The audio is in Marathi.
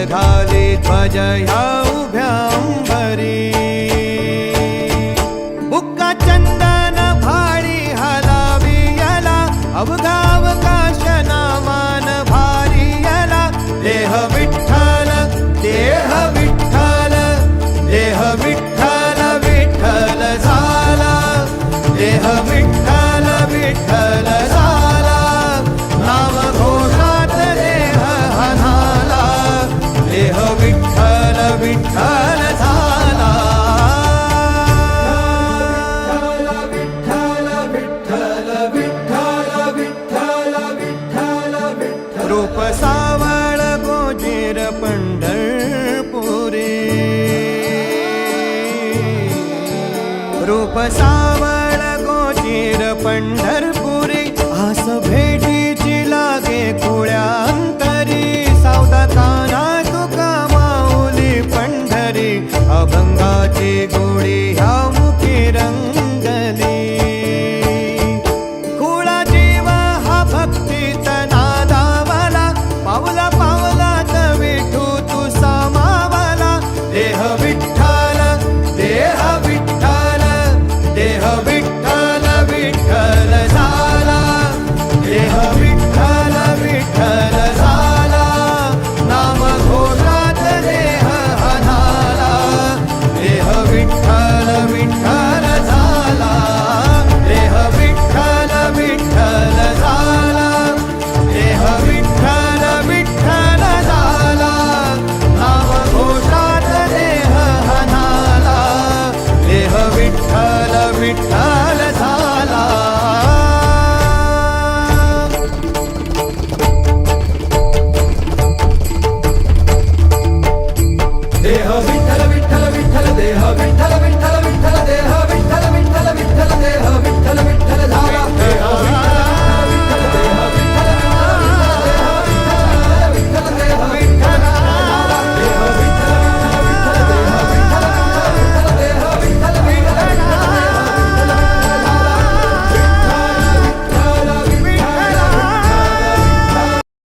झाली ध्वज ह्या उभ्या अंबरी बुक्का चंदन भाळी हलावी याला अवघा अवकाश नामान भारी याला देह विठ्ठल देह विठ्ठल देह विठ्ठल विठ्ठल झाला देह विठ्ठल विठ्ठल झाला नाम घोषात देह हनाला देह विठ्ठल विठ्ठल झाला विठ्ठल विठ्ठल विठ्ठल विठ्ठल विठ्ठल विठ्ठल रूप सावळ गोजीर पंढरपुरी रूप सावळ गोजीर पंढर